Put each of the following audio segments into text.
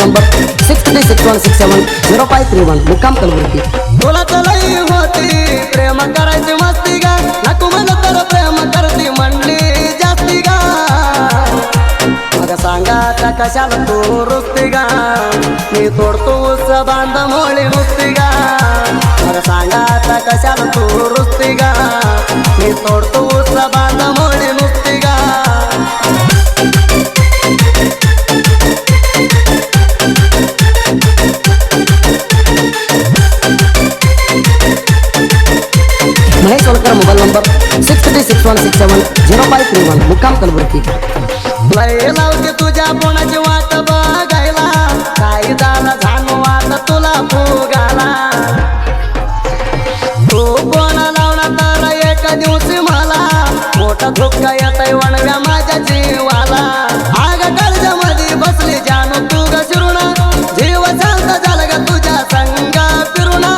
Number 6361670531 मुक्काम कलबुर्गी। तुला लई होती प्रेम करायची मस्ती गा, नको म्हणलं तर प्रेम करती म्हणली जास्ती गा। मग सांगा त्या कशाला तू रुसती गा, मी तोडतो उस बांध मोळी नुसती गा। मग सांगा त्या कशाला तू रुसती गा, मी तोडतो उस बांध मोळी नुसती गा। महेश वलकर मोबाईल नंबर 6361670531 मुक्काम कलबुर्गी। लय लावते तुझ्या कोणाची वाट बघायला, काय झालं झालो आता तुला फुगाला। तू कोणा लावणार तर एक दिवशी मला, मोठा धोका येतय वणव्या माझ्या जीवाला। आग कर्जमध्ये बसली जानू तू ग शिरुणा, जीव शांत झाला ग तुझ्या संग फिरुणा।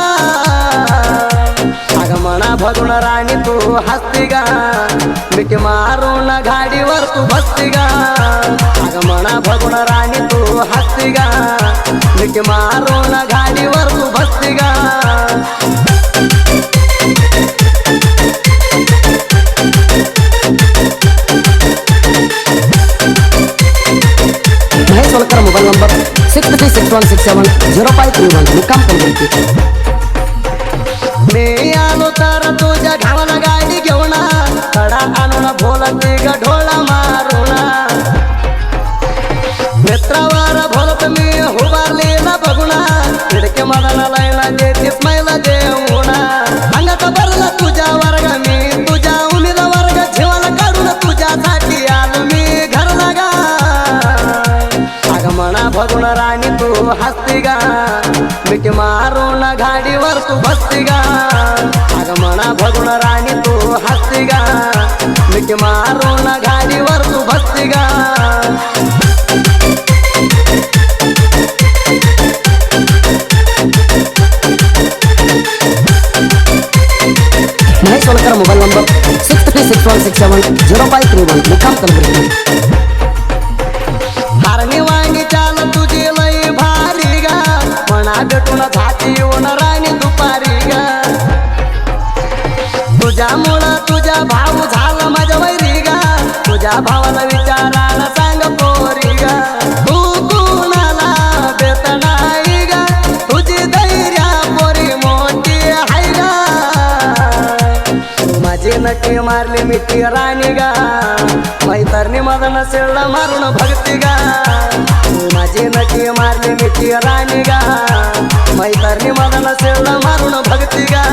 अग म्हणा भगुण राणी तू हसती गा, मिठी मारून गाडीवर तू बसती गा। अग म्हणा भगुण राणी तू हसती गा, मिठी मारून गाडीवर तू बसती गा। महेश वलकर मोबाईल नंबर 6361670531 मुक्काम कलबुर्गी। मी आलो तर तुझ्या घावाला गाडी घेऊन, कडा आणून भोलती ग ढोळा मारून। मित्रावर भोलत मी उभारलेला बघून, खिडकी मनाला लायला देतीस मैला देऊन। अंगात भरला तुझ्या वर्ग मी तुझ्या उमेदा वर्ग, जीवाला काढून तुझ्यासाठी आलो मी घर लागा। अग म्हणा भगुण राणी तू हसती गा, मिठी मारून गाडीवर तू बसती गा। अग म्हणा भगुण राणी तू हसती गा, मिठी मारून गाडीवर तू बसती गा। महेश वलकर मोबाईल नंबर 6361670531 मुक्काम कलबुर्गी। हारणी वाणी चाल तुझी लई भारी गा, म्हणा भेटून झाती येऊन राणी दुपारी गा। तुझ्यामुळं तुझ्या भाऊ झाला माझ्या वैरी गा, तुझ्या भावाला विचारायला सांग पोरी गा। तू कुणाला देत नाही गा, तुझी धैर्या पोरी मोठी हाय गा। माझी नटी मारली मिठी राणी गा, मैतरणी मदन शिळा मारून भक्ती गा। माझी नटी मारली मिठी राणी गा, मैतरणी मदन शिळा मारून भक्ती गा।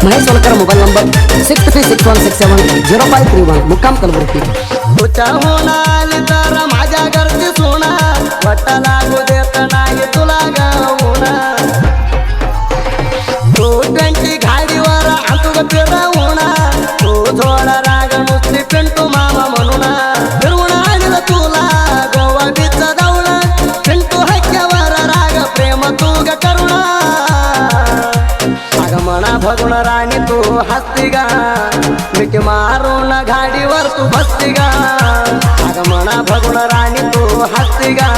महेश वलकर मोबाईल नंबर 6361670531 मुक्काम कलबुर्गी। तुझ्या होणार तर माझ्या घरची सोना, वट लागू देत नाही तुला गाऊना। तू 20 गाडीवर आणतो ग फिरवूना, तू थोडा राग नुसती पिंटू मामा म्हणून। फिरवून आणलं तुला गोवा बीच जाऊन, पिंटू हक्क्यावर राग प्रेम तू ग करुणा। अग म्हणा भगुण राणी तू हसती गा, मिठी मारून गाडीवर तू बसती गा। अग म्हणा भगुण राणी तू हसती गा,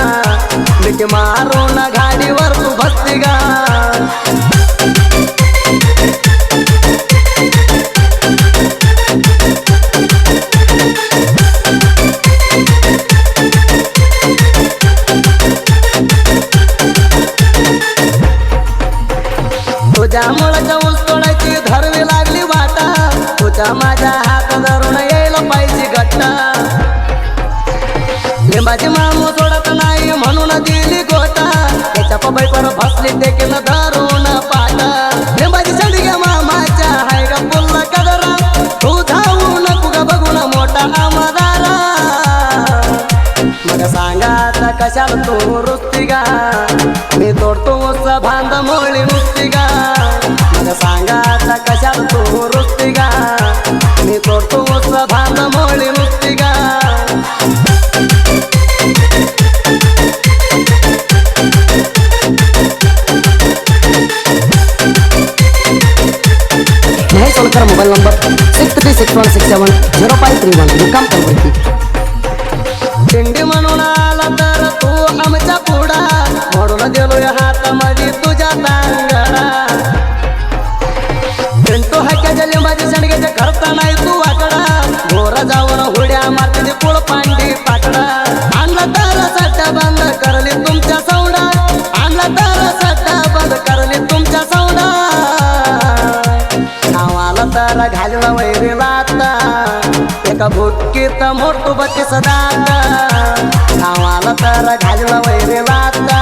मिठी मारून गाडीवर तू बसती गा। तुझ्यामुळं ऊस तोडायची धरवी लागली वाटा, तुझ्या माझ्या हात धरून यायला पाहिजे गट्टा। लिंबाची मामू सोडत नाही म्हणून दिली गोटा, त्याच्या पपईवर फसली देखील धरून पाटा। लिंबाची चढग्या मामाच्या हाय ग पुल्ला कदरा, तू धावू नको ग बघून मोठा आमदारा। मग सांगा आता कशाला तू रुसती गा, मी तोडतो उस बांध मोळी नुसती गा। मग सांगा आता कशाला तू रुसती गा, मी तोडतो उस बांध मोळी नुसती गा। 9616705331 मुक्काम कलबुर्गी. दिंडी म्हणून आला तर तू आमच्या पुढा मोडून दिलोय हातामध्ये तुझ्या तांगडा पिंटू हाक्याच्या लिंबाची संडग्याच्या करता नाही तू वाकडा घोरा जाऊन हुड्या मारते कुळ पांडी पाकडा आणला तर सट्टा बंद करली तुमच्या सौडा आणला तर सट्टा बंद करली तुमच्या सौडा नावाला तर घालला वैरी लाता एका भुटकीत मोठू बत्ती सदाता नावाला तर घालला वैरी लाता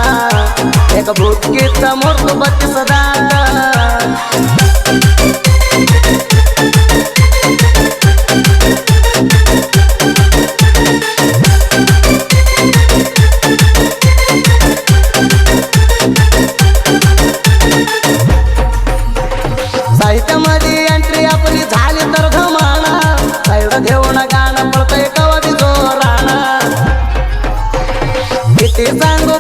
एका भुटकीत मोठू बत्ती सदाता साहित्यामध्ये एंट्री आपली झाली तर धमाना साईड घेऊन गाणं पडतंय कवा बी जोराना किती सांगू